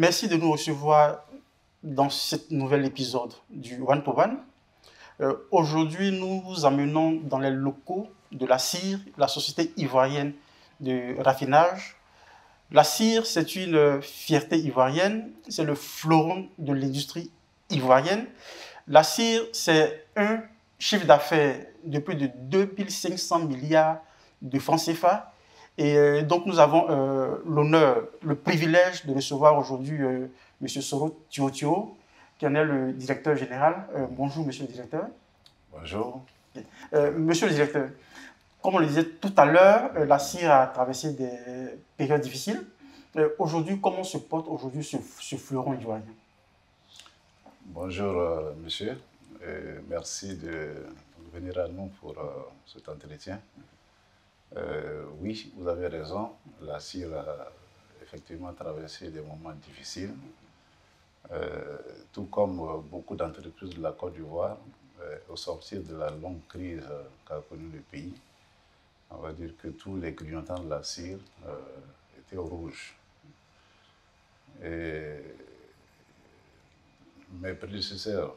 Merci de nous recevoir dans ce nouvel épisode du One to One. Aujourd'hui, nous vous amenons dans les locaux de la CIR, la Société ivoirienne de raffinage. La CIR, c'est une fierté ivoirienne, c'est le fleuron de l'industrie ivoirienne. La CIR, c'est un chiffre d'affaires de plus de 2500 milliards de francs CFA. Et donc, nous avons l'honneur, le privilège de recevoir aujourd'hui M. Soro Tiotio, qui en est le directeur général. Bonjour, monsieur le directeur. Bonjour. Monsieur le directeur, comme on le disait tout à l'heure, la CIR a traversé des périodes difficiles. Aujourd'hui, comment se porte aujourd'hui ce fleuron ivoirien? Bonjour, monsieur. Merci de venir à nous pour cet entretien. Oui, vous avez raison. La CIR a effectivement traversé des moments difficiles. Tout comme beaucoup d'entreprises de la Côte d'Ivoire, au sortir de la longue crise qu'a connue le pays, on va dire que tous les clignotants de la CIR étaient au rouge. Et mes prédécesseurs,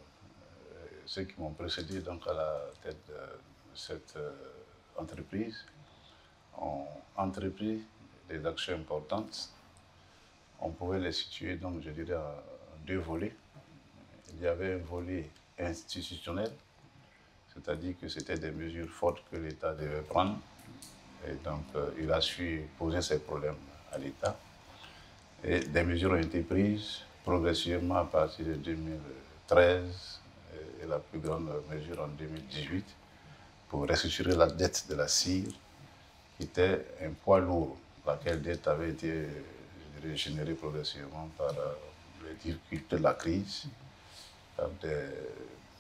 ceux qui m'ont précédé donc à la tête de cette entreprise, ont entrepris des actions importantes. On pouvait les situer, donc, je dirais, en deux volets. Il y avait un volet institutionnel, c'est-à-dire que c'était des mesures fortes que l'État devait prendre. Et donc, il a su poser ses problèmes à l'État. Et des mesures ont été prises progressivement à partir de 2013 et la plus grande mesure en 2018 pour restructurer la dette de la CIR, qui était un poids lourd, laquelle dette avait été, je dirais, générée progressivement par les difficultés de la crise, par des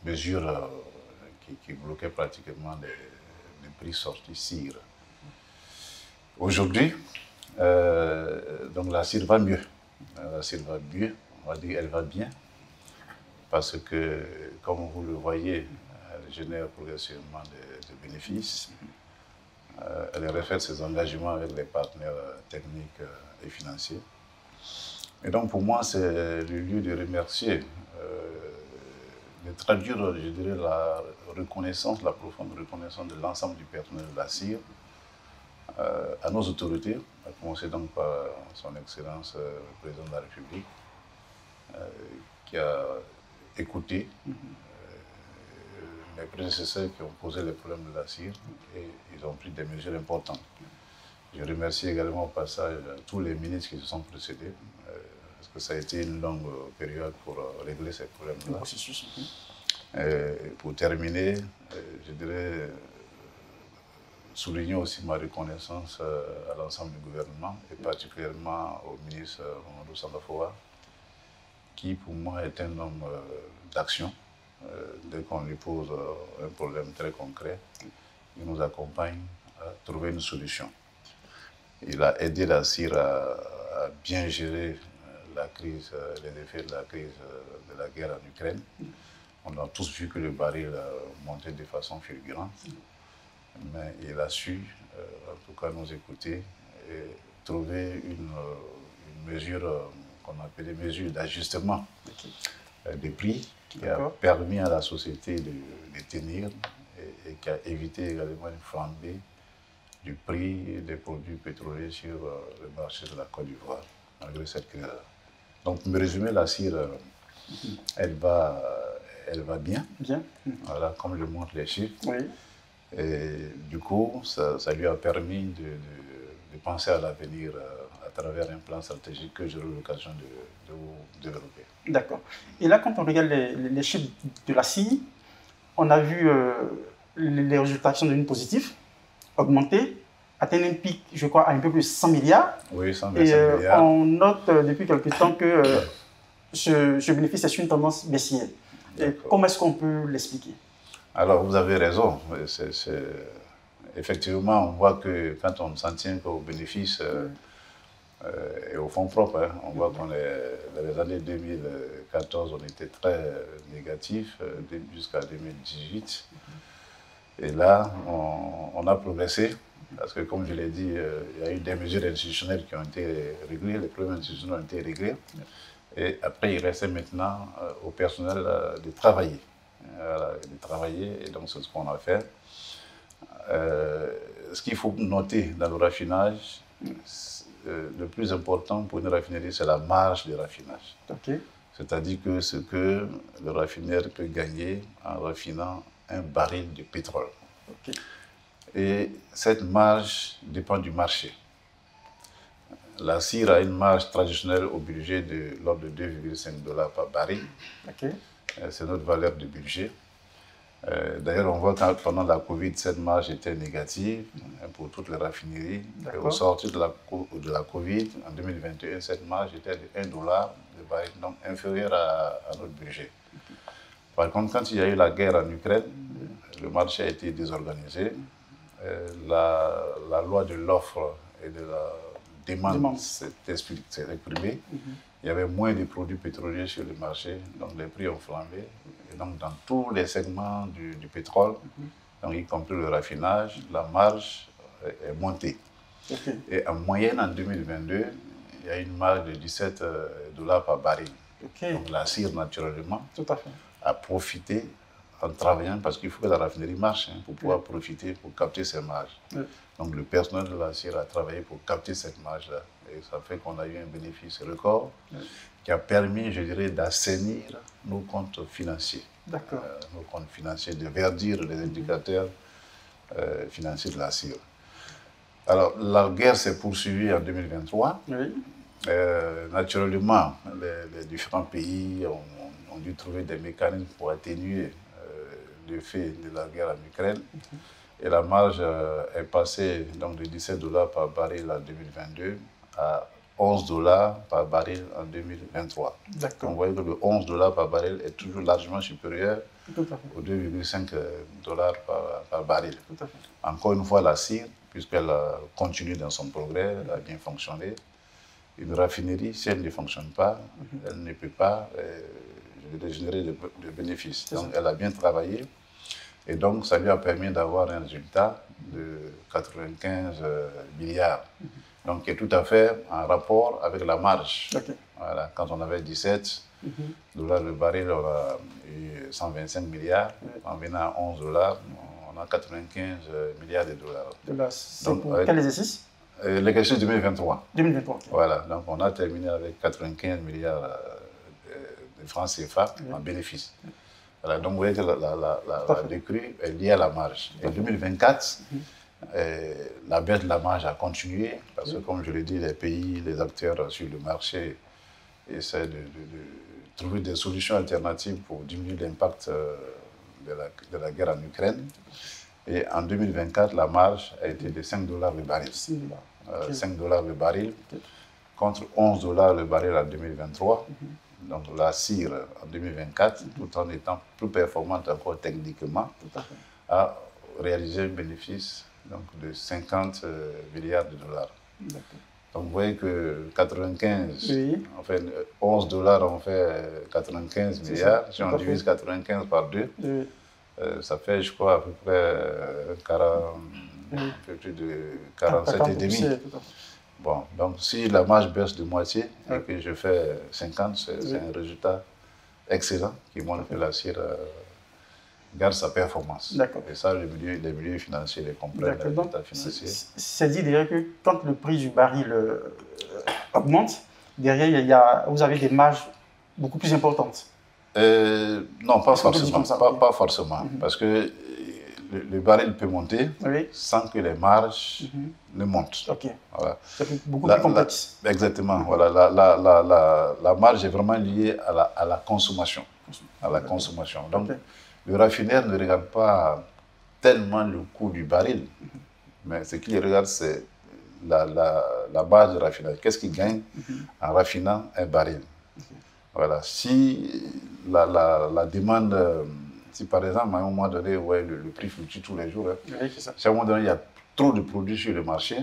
mesures qui bloquaient pratiquement les prix sortis CIR. Aujourd'hui, donc la CIR va mieux. La CIR va mieux, on va dire qu'elle va bien, parce que, comme vous le voyez, elle génère progressivement des bénéfices. Elle reflète ses engagements avec les partenaires techniques et financiers. Et donc pour moi, c'est le lieu de remercier, de traduire, je dirais, la reconnaissance, la profonde reconnaissance de l'ensemble du personnel de la CIR à nos autorités, à commencer donc par son Excellence le Président de la République, qui a écouté les prédécesseurs qui ont posé les problèmes de la CIR et ils ont pris des mesures importantes. Je remercie également au passage tous les ministres qui se sont précédés, parce que ça a été une longue période pour régler ces problèmes-là. Pour terminer, je dirais souligner aussi ma reconnaissance à l'ensemble du gouvernement et particulièrement au ministre Mamadou Sandafoa, qui pour moi est un homme d'action. Dès qu'on lui pose un problème très concret, il nous accompagne à trouver une solution. Il a aidé la CIR à bien gérer la crise, les effets de la crise de la guerre en Ukraine. On a tous vu que le baril a monté de façon fulgurante, mais il a su, en tout cas, nous écouter et trouver une mesure qu'on appelait mesure d'ajustement des prix, qui a permis à la société de tenir et qui a évité également une flambée du prix des produits pétroliers sur le marché de la Côte d'Ivoire, malgré cette crise. Donc, pour me résumer, la CIR, elle va bien, voilà, comme le montrent les chiffres. Oui. Et du coup, ça lui a permis de penser à l'avenir à travers un plan stratégique que j'aurai l'occasion de vous développer. D'accord. Et là, quand on regarde les chiffres de la CIR, on a vu les résultats qui sont devenus positifs, augmenter, atteindre un pic, je crois, à un peu plus de 100 milliards. Oui, 125 milliards. On note depuis quelque temps que ce bénéfice est sur une tendance baissière. Comment est-ce qu'on peut l'expliquer? Alors, vous avez raison. Effectivement, on voit que quand on s'en tient aux bénéfices et aux fonds propres, hein, on voit qu'on dans les années 2014, on était très négatif jusqu'à 2018. Et là, on a progressé. Parce que, comme je l'ai dit, il y a eu des mesures institutionnelles qui ont été réglées, les problèmes institutionnels ont été réglés. Et après, il restait maintenant au personnel de travailler. De travailler, et donc c'est ce qu'on a fait. Ce qu'il faut noter dans le raffinage, le plus important pour une raffinerie, c'est la marge de raffinage. Okay. C'est-à-dire que ce que le raffineur peut gagner en raffinant un baril de pétrole. Okay. Et cette marge dépend du marché. La cire a une marge traditionnelle au budget de l'ordre de 2,5 $ par baril. Okay. C'est notre valeur de budget. D'ailleurs, on voit que pendant la Covid, cette marge était négative pour toutes les raffineries. Et au sortir de la Covid, en 2021, cette marge était de 1 $, donc inférieure à notre budget. Par contre, quand il y a eu la guerre en Ukraine, le marché a été désorganisé. La loi de l'offre et de la demande s'est exprimée. Il y avait moins de produits pétroliers sur le marché, donc les prix ont flambé. Et donc dans tous les segments du pétrole, donc y compris le raffinage, la marge est montée. Okay. Et en moyenne, en 2022, il y a une marge de 17 $ par baril. Okay. Donc la cire, naturellement, tout à fait, a profité en travaillant, parce qu'il faut que la raffinerie marche pour pouvoir profiter, pour capter ces marges. Donc le personnel de la cire a travaillé pour capter cette marge-là. Et ça fait qu'on a eu un bénéfice record qui a permis, je dirais, d'assainir nos comptes financiers. D'accord. Nos comptes financiers, de verdir les indicateurs financiers de la cire. Alors, la guerre s'est poursuivie en 2023. Oui. Naturellement, les différents pays ont dû trouver des mécanismes pour atténuer l'effet de la guerre en Ukraine. Et la marge est passée donc, de 17 $ par baril en 2022 à 11 $ par baril en 2023. D'accord. On voit que le 11 $ par baril est toujours largement supérieur aux 2,5 $ par baril. Tout à fait. Encore une fois, la cire, puisqu'elle continue dans son progrès, elle a bien fonctionné. Une raffinerie, si elle ne fonctionne pas, elle ne peut pas générer de bénéfices. Donc, elle a bien travaillé. Et donc, ça lui a permis d'avoir un résultat de 95 milliards. Donc, qui est tout à fait en rapport avec la marge. Okay. Voilà. Quand on avait 17 $ le baril, on a eu 125 milliards. En venant à 11 $, on a 95 milliards de dollars. C'est pour quel exercice? L'exercice 2023. 2023. Okay. Voilà. Donc, on a terminé avec 95 milliards de francs CFA en bénéfice. Voilà, donc vous voyez que la décrue est liée à la marge. Et en 2024, la baisse de la marge a continué parce que, comme je l'ai dit, les pays, les acteurs sur le marché essaient de trouver des solutions alternatives pour diminuer l'impact de la guerre en Ukraine. Et en 2024, la marge a été de 5 $ le baril. 5 $ le baril contre 11 $ le baril en 2023. Donc la cire en 2024, tout en étant plus performante encore techniquement, a réalisé un bénéfice donc, de 50 milliards de dollars. Donc vous voyez que 95, enfin 11 $ on fait 95 milliards. Si on divise 95 par 2, ça fait, je crois, à peu près un peu plus de 47,5. Bon, donc si la marge baisse de moitié et que je fais 50, c'est un résultat excellent qui montre que la cire garde sa performance. Et ça, les milieux financiers les comprennent, les résultats financiers. C'est dit déjà que quand le prix du baril augmente, derrière, vous avez des marges beaucoup plus importantes. Non, pas forcément. Pas forcément. Parce que le baril peut monter sans que les marges ne montent. Voilà. C'est beaucoup plus complexe. Exactement. Voilà. La marge est vraiment liée à la consommation. Donc, le raffineur ne regarde pas tellement le coût du baril, mais ce qu'il regarde, c'est la base de raffinage. Qu'est-ce qu'il gagne en raffinant un baril? Voilà. Si la demande... Si par exemple, à un moment donné, le prix fluctue tous les jours, si à un moment donné, il y a trop de produits sur le marché,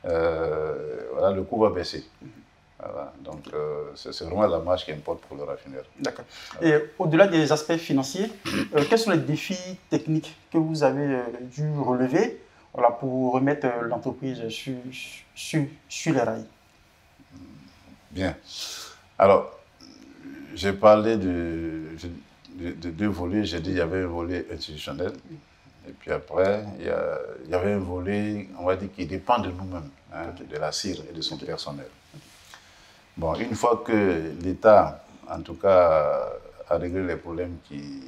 voilà, le coût va baisser. Voilà, donc, c'est vraiment la marge qui importe pour le raffineur. D'accord. Et au-delà des aspects financiers, quels sont les défis techniques que vous avez dû relever pour remettre l'entreprise sur les rails? Bien. Alors, j'ai parlé de deux volets. J'ai dit qu'il y avait un volet institutionnel. Et puis après, il y avait un volet, on va dire, qui dépend de nous-mêmes, hein, de la CIR et de son personnel. Bon, une fois que l'État, en tout cas, a réglé les problèmes qui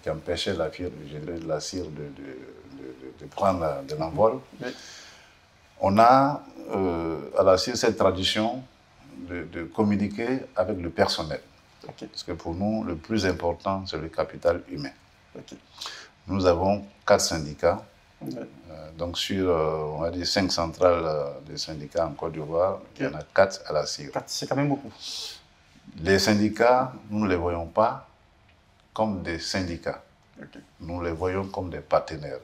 empêchaient la CIR de prendre de l'envol, on a à la CIR cette tradition de communiquer avec le personnel. Parce que pour nous, le plus important, c'est le capital humain. Nous avons 4 syndicats. Donc sur, on va dire, 5 centrales de syndicats en Côte d'Ivoire, il y en a 4 à la CIR. C'est quand même beaucoup. Les syndicats, nous ne les voyons pas comme des syndicats. Nous les voyons comme des partenaires.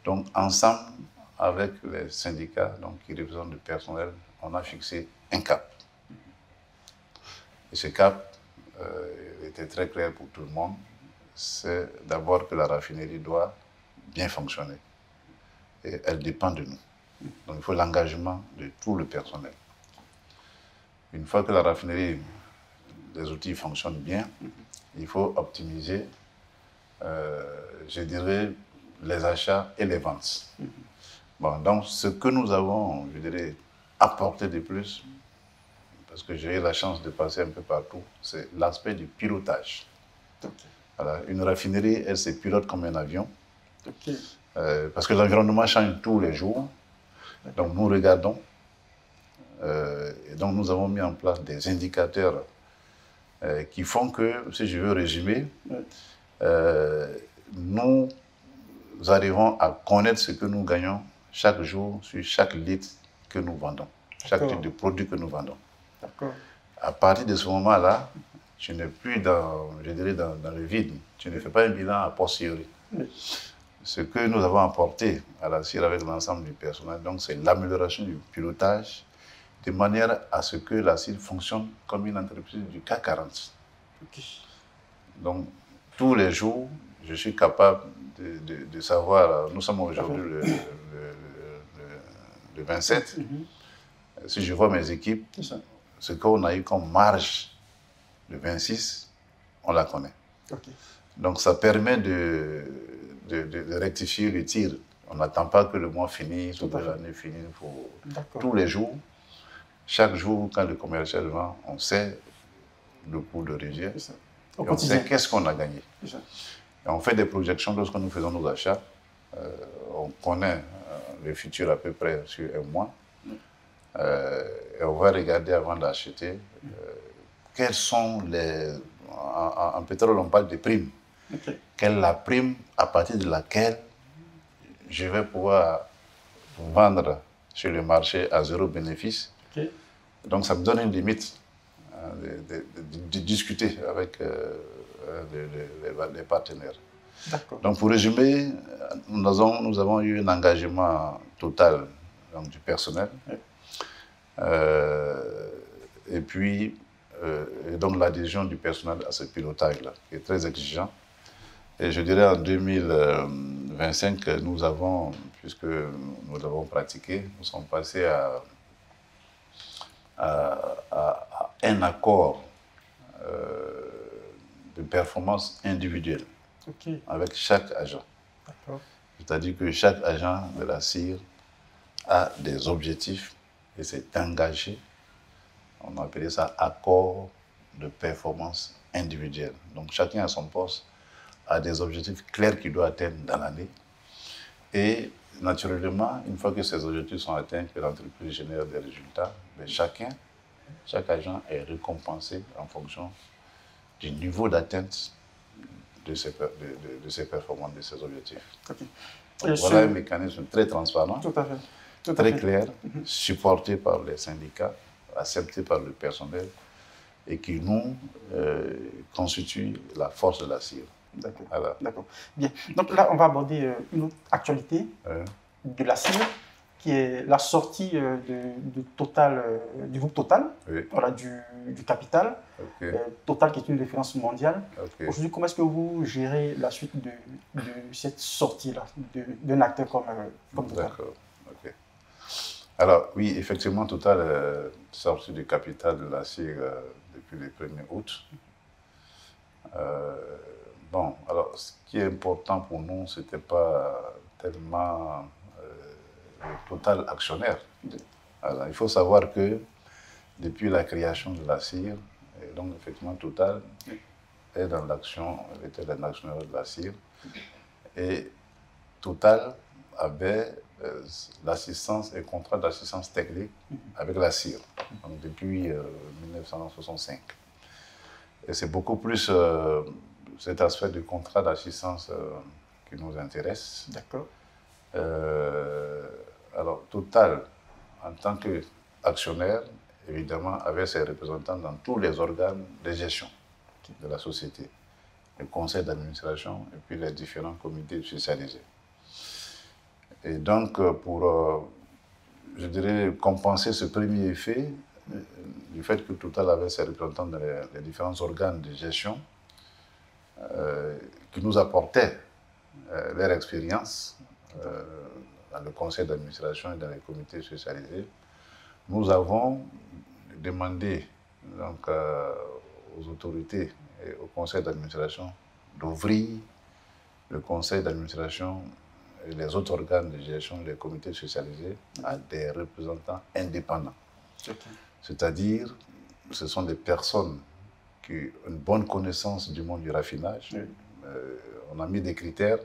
Donc ensemble, avec les syndicats qui représentent le personnel, on a fixé un cap. Et ce cap était très clair pour tout le monde. C'est d'abord que la raffinerie doit bien fonctionner. Et elle dépend de nous. Donc il faut l'engagement de tout le personnel. Une fois que la raffinerie, les outils fonctionnent bien, il faut optimiser, je dirais, les achats et les ventes. Bon, donc ce que nous avons, je dirais, apporté de plus, parce que j'ai eu la chance de passer un peu partout, c'est l'aspect du pilotage. Voilà, une raffinerie, elle se pilote comme un avion. Parce que l'environnement change tous les jours. Donc nous regardons. Et donc nous avons mis en place des indicateurs qui font que, si je veux résumer, nous arrivons à connaître ce que nous gagnons chaque jour sur chaque litre que nous vendons, chaque type de produit que nous vendons. À partir de ce moment-là, tu n'es plus je dirais dans le vide. Tu ne fais pas un bilan a posteriori. Ce que nous avons apporté à la CIR avec l'ensemble du personnel, donc c'est l'amélioration du pilotage, de manière à ce que la CIR fonctionne comme une entreprise du CAC 40. Donc, tous les jours, je suis capable de savoir, nous sommes aujourd'hui le 27, si je vois mes équipes, ce qu'on a eu comme marge le 26, on la connaît. Donc, ça permet de rectifier le tir. On n'attend pas que le mois finisse ou que l'année finisse. Tous les jours, chaque jour, quand le commercial vend, on sait le coût de rivière. On sait qu'est-ce qu'on a gagné. Et on fait des projections lorsque nous faisons nos achats. On connaît le futur à peu près sur un mois. Et on va regarder avant d'acheter quels sont les... En pétrole, on parle de primes. Quelle est la prime à partir de laquelle je vais pouvoir vendre sur le marché à 0 bénéfice. Donc ça me donne une limite de discuter avec les partenaires. Donc pour résumer, nous avons eu un engagement total du personnel. Et puis donc l'adhésion du personnel à ce pilotage-là, qui est très exigeant. Et je dirais en 2025, nous avons, puisque nous l'avons pratiqué, nous sommes passés à un accord de performance individuelle avec chaque agent. C'est-à-dire que chaque agent de la CIR a des objectifs et s'est engagé. On appelait ça accord de performance individuelle. Donc chacun à son poste a des objectifs clairs qu'il doit atteindre dans l'année. Et naturellement, une fois que ces objectifs sont atteints, que l'entreprise génère des résultats, mais chaque agent est récompensé en fonction du niveau d'atteinte de ses performances, de ses objectifs. Donc, voilà un mécanisme très transparent, très clair, supporté par les syndicats, accepté par le personnel et qui nous constitue la force de la CIR. D'accord. Bien. Donc là, on va aborder une autre actualité de la CIR, qui est la sortie du groupe Total, voilà, du capital. Total qui est une référence mondiale. Aujourd'hui, comment est-ce que vous gérez la suite de cette sortie-là d'un acteur comme Total? D'accord. Alors, oui, effectivement, Total est sorti du capital de la CIR depuis le 1er août. Bon, alors, ce qui est important pour nous, ce n'était pas tellement le Total actionnaire. Alors, il faut savoir que depuis la création de la CIR, et donc effectivement Total est dans l'action, était un actionnaire de la CIR, et Total avait l'assistance et contrat d'assistance technique avec la CIR, donc depuis 1965. Et c'est beaucoup plus cet aspect du contrat d'assistance qui nous intéresse. D'accord. Alors, Total, en tant qu'actionnaire, évidemment, avait ses représentants dans tous les organes de gestion de la société, le conseil d'administration et puis les différents comités spécialisés. Et donc, pour, je dirais, compenser ce premier effet, du fait que Total avait ses représentants dans les différents organes de gestion, qui nous apportaient leur expérience dans le conseil d'administration et dans les comités spécialisés, nous avons demandé donc, aux autorités et au conseil d'administration d'ouvrir le conseil d'administration et les autres organes de gestion, les comités spécialisés, à des représentants indépendants. Okay. C'est-à-dire, ce sont des personnes qui ont une bonne connaissance du monde du raffinage. Oui. On a mis des critères.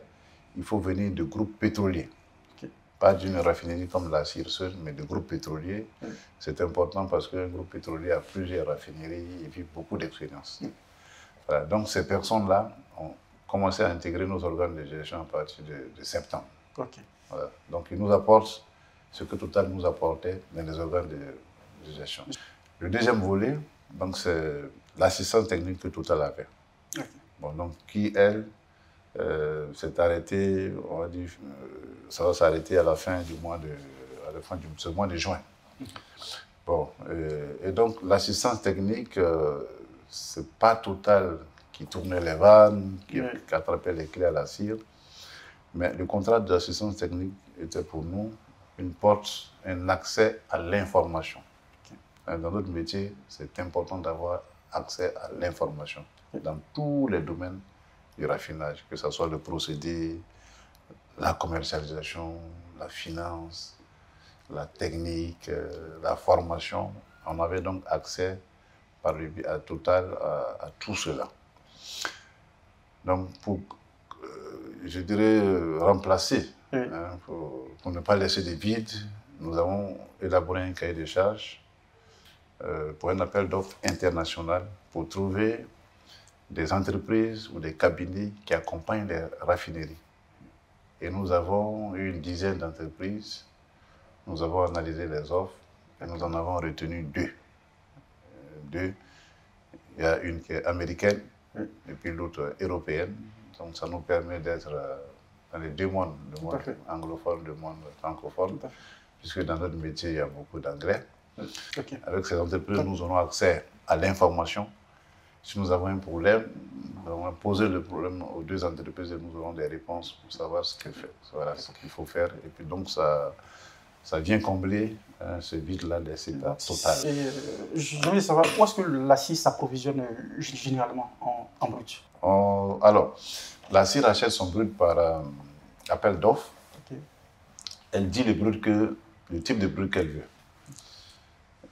Il faut venir de groupes pétroliers. Okay. Pas d'une raffinerie comme la CIR seule, mais de groupes pétroliers. Oui. C'est important parce qu'un groupe pétrolier a plusieurs raffineries et puis beaucoup d'expérience. Oui. Voilà. Donc ces personnes-là ont commencé à intégrer nos organes de gestion à partir de septembre. Okay. Voilà. Donc ils nous apportent ce que Total nous apportait dans les organes de gestion. Le deuxième volet, c'est l'assistance technique que Total avait. Okay. Bon, donc, qui, elle, s'est arrêtée, on va dire, ça va s'arrêter à la fin du mois ce mois de juin. Bon, et donc, l'assistance technique, c'est pas Total qui tournait les vannes, qui attrapait les clés à la CIR, mais le contrat d'assistance technique était pour nous une porte, un accès à l'information. Dans notre métier, c'est important d'avoir accès à l'information dans tous les domaines du raffinage, que ce soit le procédé, la commercialisation, la finance, la technique, la formation. On avait donc accès par le à Total à tout cela. Donc, pour, je dirais, remplacer, pour ne pas laisser de vide, nous avons élaboré un cahier de charges pour un appel d'offres international pour trouver des entreprises ou des cabinets qui accompagnent les raffineries. Et nous avons eu une dizaine d'entreprises, nous avons analysé les offres et nous en avons retenu deux. Il y a une qui est américaine et puis l'autre européenne. Donc ça nous permet d'être dans les deux mondes, le monde anglophone, le monde francophone, puisque dans notre métier, il y a beaucoup d'anglais. Okay. Avec ces entreprises, nous aurons accès à l'information. Si nous avons un problème, nous allons poser le problème aux deux entreprises et nous aurons des réponses pour savoir ce qu'il faut faire. Et puis donc, ça vient combler ce vide-là laissé par Total. J'aimerais savoir où est-ce que la CIR s'approvisionne généralement en brut? Alors, la CIR achète son brut par appel d'offres. Okay. Elle dit le type de brut qu'elle veut.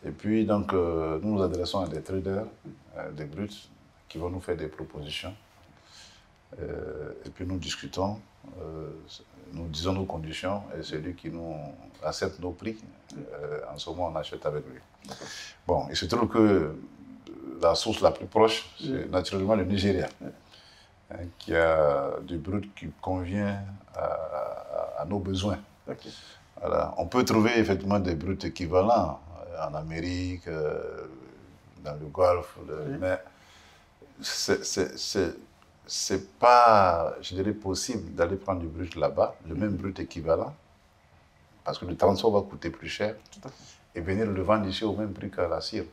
Et puis, donc, nous nous adressons à des traders, des bruts, qui vont nous faire des propositions. Et puis, nous discutons, nous disons nos conditions, et celui qui nous accepte nos prix, en ce moment, on achète avec lui. Bon, il se trouve que la source la plus proche, c'est naturellement le Nigeria, qui a du brut qui convient à nos besoins. Okay. Voilà. On peut trouver effectivement des bruts équivalents en Amérique, dans le Golfe, mais c'est pas, je dirais, possible d'aller prendre du brut là-bas, le même brut équivalent, parce que le transport va coûter plus cher, et venir le vendre ici au même prix qu'à la CIR.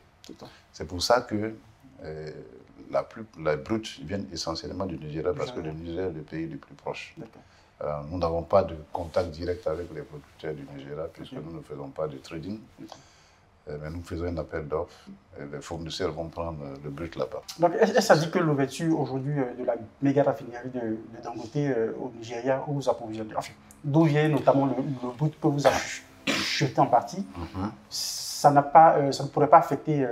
C'est pour ça que les brutes viennent essentiellement du Nigeria, parce que le Nigeria est le pays le plus proche. Nous n'avons pas de contact direct avec les producteurs du Nigeria puisque nous ne faisons pas de trading. Mais nous faisons un appel d'offres et les fournisseurs vont prendre le brut là-bas. Donc, est-ce que ça dit que l'ouverture aujourd'hui de la méga raffinerie de Dangote au Nigeria, où vous approvisionnez, enfin, d'où vient notamment le brut que vous achetez en partie, ça ne pourrait pas affecter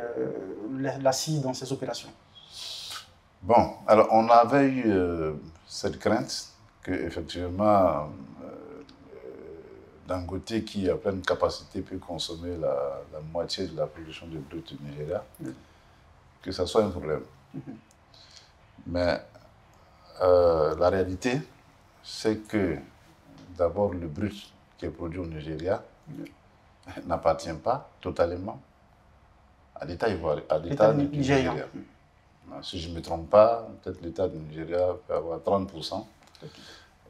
la CIR dans ces opérations? Bon, alors on avait eu cette crainte que effectivement Dangote, qui a pleine capacité, peut consommer la moitié de la production de brut du Nigeria, que ça soit un problème. Mais la réalité, c'est que d'abord le brut qui est produit au Nigeria n'appartient pas totalement à l'État ivoirien, à l'État du Nigeria. Si je ne me trompe pas, peut-être l'État du Nigeria peut avoir 30%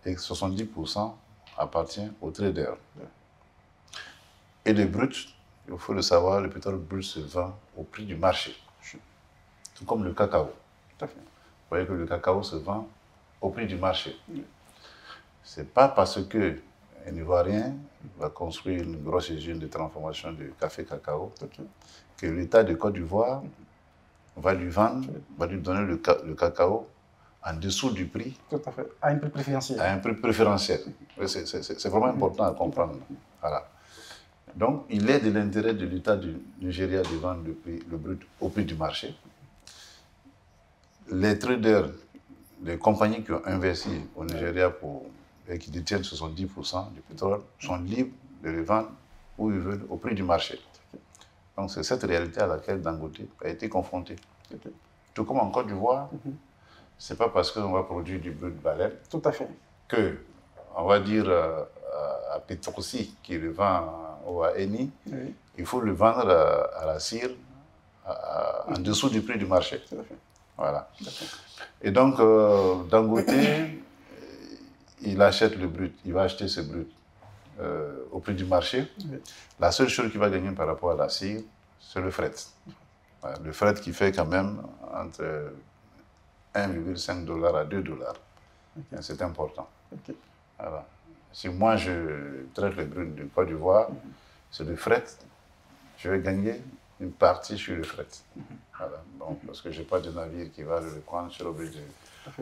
et 70% appartient aux traders. Et le brut, il faut le savoir, le pétrole brut se vend au prix du marché, tout comme le cacao. Vous voyez que le cacao se vend au prix du marché. Ce n'est pas parce qu'un Ivoirien va construire une grosse usine de transformation de café-cacao que l'État de Côte d'Ivoire va lui vendre, va lui donner le cacao en dessous du prix. Tout à fait. À un prix préférentiel. À un prix préférentiel. C'est vraiment important à comprendre. Voilà. Donc, il est de l'intérêt de l'État du Nigeria de vendre le brut au prix du marché. Les traders, les compagnies qui ont investi au Nigeria et qui détiennent 70% du pétrole sont libres de le vendre où ils veulent au prix du marché. Donc, c'est cette réalité à laquelle Dangote a été confronté. Tout comme en Côte d'Ivoire, ce n'est pas parce qu'on va produire du brut de baleine que, on va dire à Petrosi qui le vend ou à Eni, il faut le vendre à la CIR en dessous du prix du marché. Voilà. Et donc, Dangote, il achète le brut, il va acheter ce brut au prix du marché. La seule chose qu'il va gagner par rapport à la CIR, c'est le fret. Voilà, le fret qui fait quand même entre 1,5 $ à 2 $. C'est important. Voilà. Si moi je traite le brut de Côte d'Ivoire, c'est le fret, je vais gagner une partie sur le fret. Voilà. Donc, parce que je n'ai pas de navire qui va le prendre, je suis obligé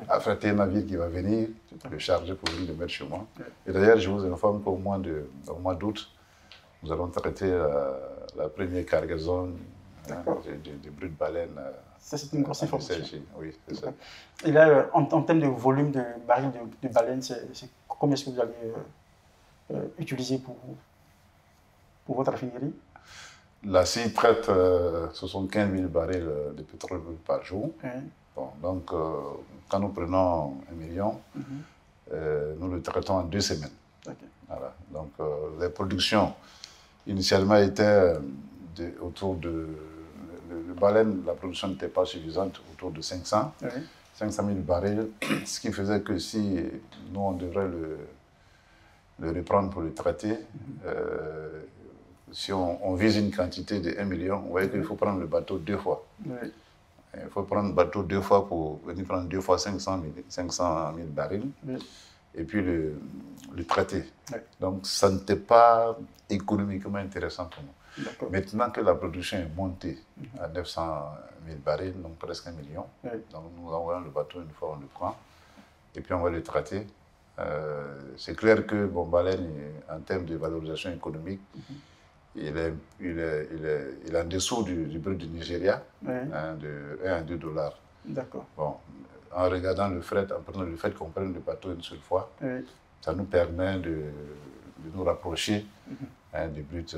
d'affréter un navire qui va venir, le charger pour venir le mettre chez moi. Et d'ailleurs, je vous informe qu'au mois d'août, nous allons traiter la première cargaison de brut de baleine. Ça, c'est une grosse information. Oui, c'est ça. Et là, en termes de volume de barils de baleine, combien est-ce que vous allez utiliser pour votre raffinerie? La CIR traite 75 000 barils de pétrole par jour. Bon, donc, quand nous prenons 1 million, nous le traitons en 2 semaines. Voilà. Donc, les productions initialement étaient autour de... Le baleine, la production n'était pas suffisante, autour de 500 000 barils, ce qui faisait que si nous, on devrait le reprendre pour le traiter, si on vise une quantité de 1 million, vous voyez qu'il faut prendre le bateau 2 fois. Il faut prendre le bateau 2 fois pour venir prendre 2 fois 500 000 barils et puis le traiter. Donc, ça n'était pas économiquement intéressant pour nous. Maintenant que la production est montée à 900 000 barils, donc presque 1 million, donc nous envoyons le bateau une fois, on le prend, et puis on va le traiter. C'est clair que baleine, en termes de valorisation économique, il est en dessous du brut du Nigeria, de 1 à 2 $. D'accord. Bon, en regardant le fret, en prenant le fait qu'on prenne le bateau une seule fois, ça nous permet de nous rapprocher du brut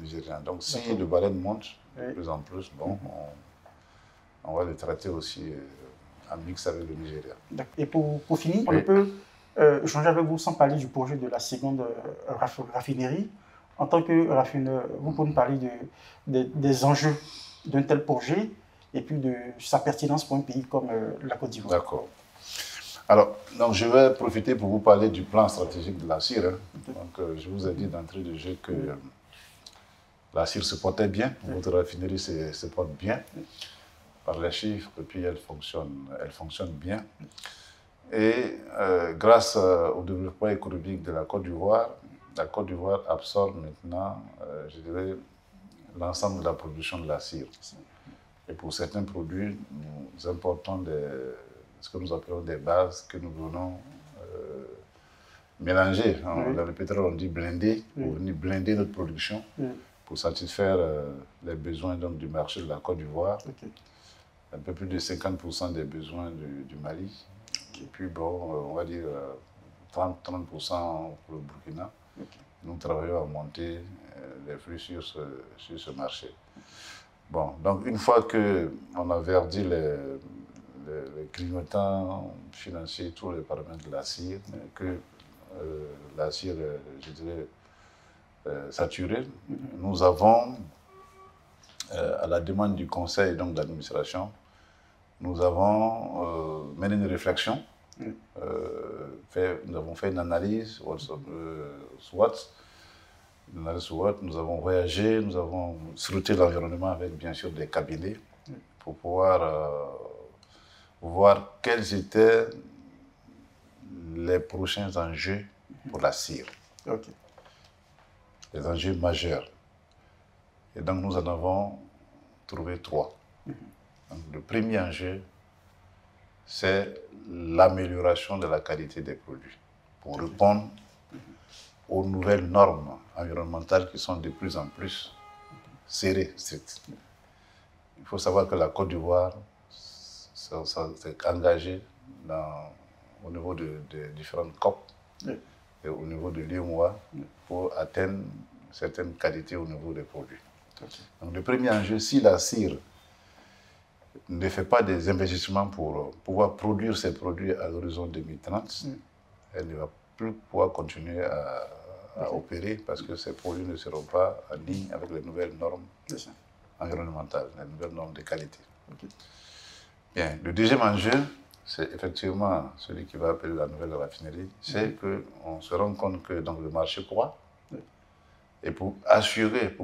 nigérien. Donc si le baleine monte de plus en plus, bon, on va le traiter aussi en mix avec le Nigeria. Et pour finir, on peut échanger avec vous sans parler du projet de la seconde raffinerie. En tant que raffineur, vous pouvez nous parler des enjeux d'un tel projet et puis de sa pertinence pour un pays comme la Côte d'Ivoire. D'accord. Alors, donc, je vais profiter pour vous parler du plan stratégique de la CIR. Donc, je vous ai dit d'entrée de jeu que la CIR se portait bien, votre raffinerie se porte bien par les chiffres, et puis elle fonctionne bien. Et grâce au développement économique de la Côte d'Ivoire absorbe maintenant, je dirais, l'ensemble de la production de la cire. Et pour certains produits, nous importons ce que nous appelons des bases que nous venons mélanger. Oui. Dans le pétrole, on dit blinder, pour venir blinder notre production pour satisfaire les besoins donc, du marché de la Côte d'Ivoire. Un peu plus de 50% des besoins du Mali. Et puis, bon, on va dire 30% pour le Burkina. Nous travaillons à monter les flux sur ce marché. Bon, donc une fois qu'on a verdi les clignotants financiers, tous les paramètres de la cire, que la cire, je dirais, saturée, nous avons, à la demande du conseil d'administration, nous avons mené une réflexion, nous avons fait une analyse SWOT, nous avons voyagé, nous avons scruté l'environnement avec bien sûr des cabinets pour pouvoir voir quels étaient les prochains enjeux pour la cire. Les enjeux majeurs. Et donc nous en avons trouvé 3. Donc, le premier enjeu, c'est l'amélioration de la qualité des produits pour répondre aux nouvelles normes environnementales qui sont de plus en plus serrées, strictes. Il faut savoir que la Côte d'Ivoire s'est engagée au niveau de différentes COP et au niveau de l'UEMOA pour atteindre certaines qualités au niveau des produits. Donc, le premier enjeu, si la cire ne fait pas des investissements pour pouvoir produire ces produits à l'horizon 2030, elle ne va plus pouvoir continuer à opérer parce que ces produits ne seront pas en ligne avec les nouvelles normes environnementales, les nouvelles normes de qualité. Bien, le deuxième enjeu, c'est effectivement celui qui va appeler la nouvelle raffinerie, c'est qu'on se rend compte que donc, le marché croît et pour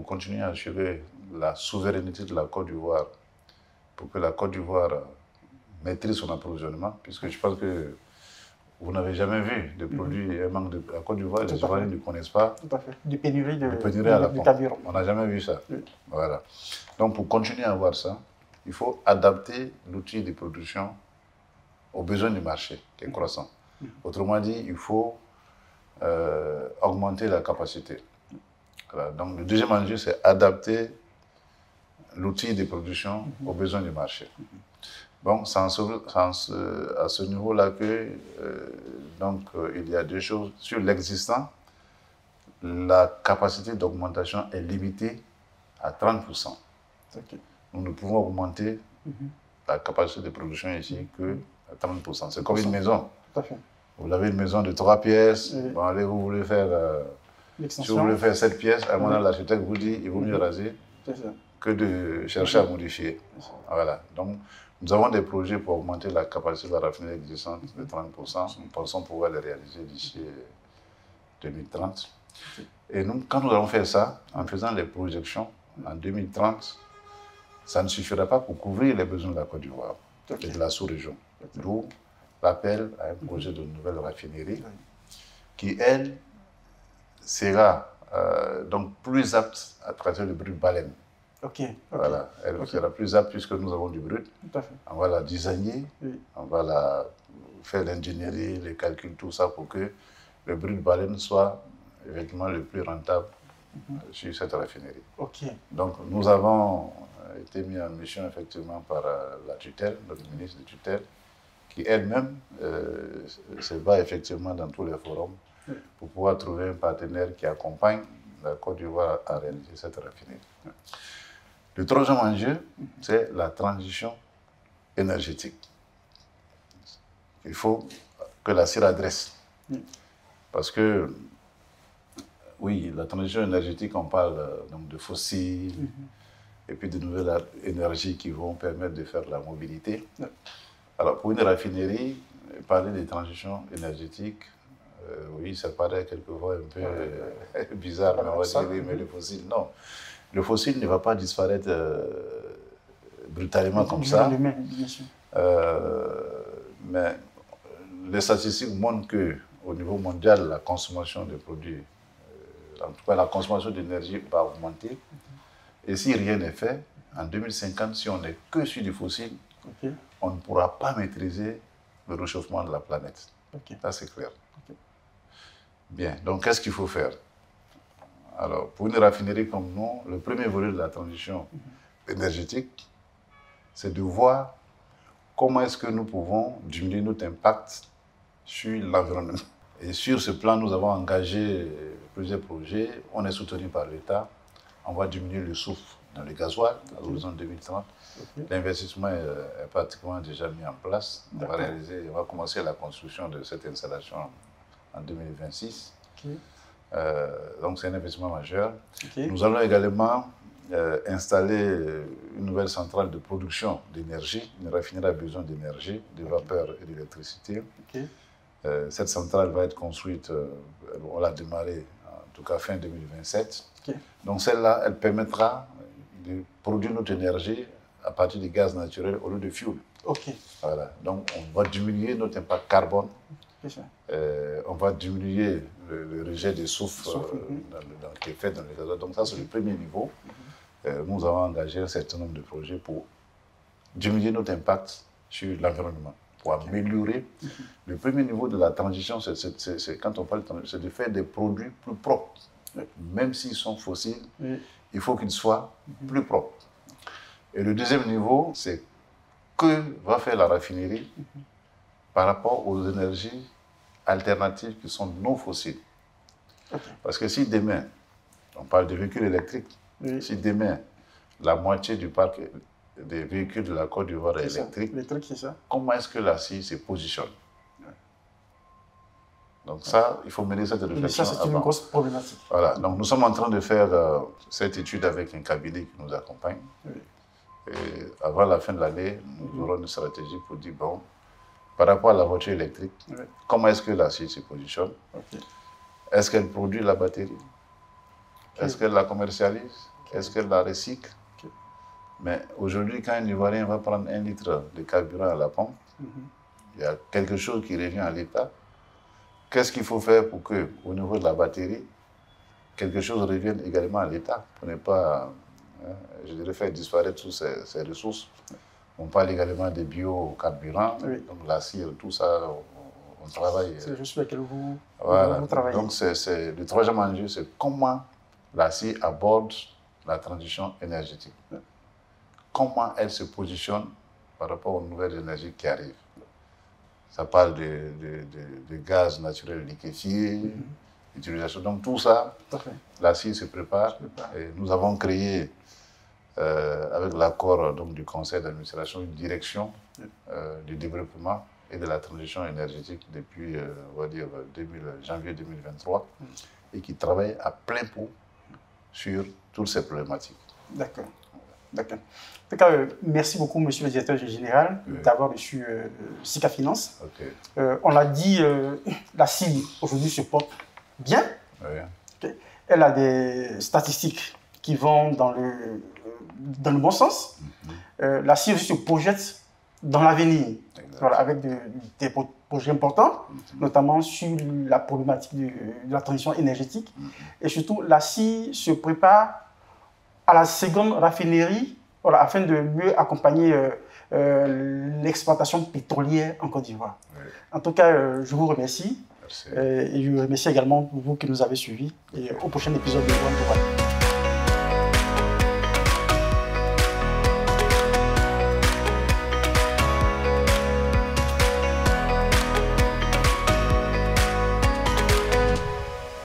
continuer à assurer la souveraineté de la Côte d'Ivoire, pour que la Côte d'Ivoire maîtrise son approvisionnement, puisque je pense que vous n'avez jamais vu de produits, un manque de la Côte d'Ivoire, les Ivoiriens ne connaissent pas. Tout à fait. Du pénurie à la pompe. On n'a jamais vu ça. Voilà. Donc pour continuer à avoir ça, il faut adapter l'outil de production aux besoins du marché qui est croissant. Autrement dit, il faut augmenter la capacité. Voilà. Donc le deuxième enjeu, c'est adapter l'outil de production aux besoins du marché. Bon, c'est à ce niveau-là que il y a deux choses. Sur l'existant, la capacité d'augmentation est limitée à 30%. Nous ne pouvons augmenter la capacité de production ici que à 30%. C'est comme une maison. Vous avez une maison de 3 pièces, bon, allez, vous voulez faire... si vous voulez faire 7 pièces, à un moment, l'architecte vous dit il vaut mieux raser que de chercher à modifier. Voilà. Donc, nous avons des projets pour augmenter la capacité de la raffinerie existante de 30%. Nous pensons pouvoir les réaliser d'ici 2030. Et nous, quand nous allons faire ça, en faisant les projections, en 2030, ça ne suffira pas pour couvrir les besoins de la Côte d'Ivoire et de la sous-région. D'où l'appel à un projet de nouvelle raffinerie qui, elle, sera donc plus apte à traiter le brut baleine. Voilà. Elle sera plus apte puisque nous avons du brut. On va la designer, on va faire l'ingénierie, les calculs, tout ça pour que le brut baleine soit effectivement le plus rentable sur cette raffinerie. Donc nous avons été mis en mission effectivement par la tutelle, notre ministre de tutelle, qui elle-même se bat effectivement dans tous les forums pour pouvoir trouver un partenaire qui accompagne la Côte d'Ivoire à réaliser cette raffinerie. Le troisième enjeu, c'est la transition énergétique. Il faut que la CIR adresse. Parce que, oui, la transition énergétique, on parle donc de fossiles, et puis de nouvelles énergies qui vont permettre de faire la mobilité. Alors, pour une raffinerie, parler de transition énergétique, oui, ça paraît quelquefois un peu bizarre, mais on va dire, oui, mais le fossile, non. Le fossile ne va pas disparaître brutalement comme ça. Mais les statistiques montrent qu'au niveau mondial, la consommation de produits, en tout cas la consommation d'énergie va augmenter. Et si rien n'est fait, en 2050, si on n'est que sur du fossile, on ne pourra pas maîtriser le réchauffement de la planète. Ça, c'est clair. Bien, donc qu'est-ce qu'il faut faire? Alors, pour une raffinerie comme nous, le premier volet de la transition énergétique, c'est de voir comment est-ce que nous pouvons diminuer notre impact sur l'environnement. Et sur ce plan, nous avons engagé plusieurs projets. On est soutenu par l'État. On va diminuer le soufre dans le gasoil à l'horizon 2030. L'investissement est pratiquement déjà mis en place. On va commencer la construction de cette installation en 2026. Donc c'est un investissement majeur. Nous allons également installer une nouvelle centrale de production d'énergie. Une raffinerie a besoin d'énergie, de vapeur et d'électricité. Cette centrale va être construite, on l'a démarrée en tout cas fin 2027. Donc celle-là, elle permettra de produire notre énergie à partir du gaz naturel au lieu de fioul. Voilà. Donc on va diminuer notre impact carbone. On va diminuer le rejet des soufre qui est fait dans les gazoles. Donc ça, c'est le premier niveau. Nous avons engagé un certain nombre de projets pour diminuer notre impact sur l'environnement, pour améliorer. Le premier niveau de la transition, quand on parle de transition, c'est de faire des produits plus propres. Même s'ils sont fossiles, il faut qu'ils soient plus propres. Et le deuxième niveau, c'est que va faire la raffinerie par rapport aux énergies alternatives qui sont non fossiles. Parce que si demain, on parle de véhicules électriques, si demain, la moitié du parc des véhicules de la Côte d'Ivoire est électrique, comment est-ce que la CIE se positionne? Donc ça, il faut mener cette réflexion. Ça, c'est une grosse problématique. Voilà. Donc nous sommes en train de faire cette étude avec un cabinet qui nous accompagne. Et avant la fin de l'année, nous aurons une stratégie pour dire, bon, par rapport à la voiture électrique, comment est-ce que la CIE se positionne? Est-ce qu'elle produit la batterie? Est-ce qu'elle la commercialise? Est-ce qu'elle la recycle? Mais aujourd'hui, quand un Ivoirien va prendre 1 litre de carburant à la pompe, il y a quelque chose qui revient à l'État. Qu'est-ce qu'il faut faire pour que, au niveau de la batterie, quelque chose revienne également à l'État, pour ne pas, je dirais, faire disparaître toutes ces ressources? On parle également des biocarburants, donc la cire, tout ça, on travaille. C'est juste lequel vous travaillez. Donc le troisième enjeu, c'est comment la CIE aborde la transition énergétique. Comment elle se positionne par rapport aux nouvelles énergies qui arrivent. Ça parle de gaz naturel liquéfié, utilisation. Donc tout ça, la CIE se prépare. Et nous avons créé, avec l'accord du conseil d'administration, une direction du développement et de la transition énergétique depuis, on va dire, janvier 2023, et qui travaille à plein pot sur toutes ces problématiques. D'accord. En tout cas, merci beaucoup, monsieur le directeur général, d'avoir reçu SICA Finance. On l'a dit, la CIE aujourd'hui se porte bien. Elle a des statistiques qui vont dans le bon sens. La CIE se projette dans l'avenir, avec des projets importants, notamment sur la problématique de la transition énergétique. Et surtout, la CIE se prépare à la seconde raffinerie, afin de mieux accompagner l'exploitation pétrolière en Côte d'Ivoire. En tout cas, je vous remercie. Et je remercie également vous qui nous avez suivis. Et au prochain épisode de One to One.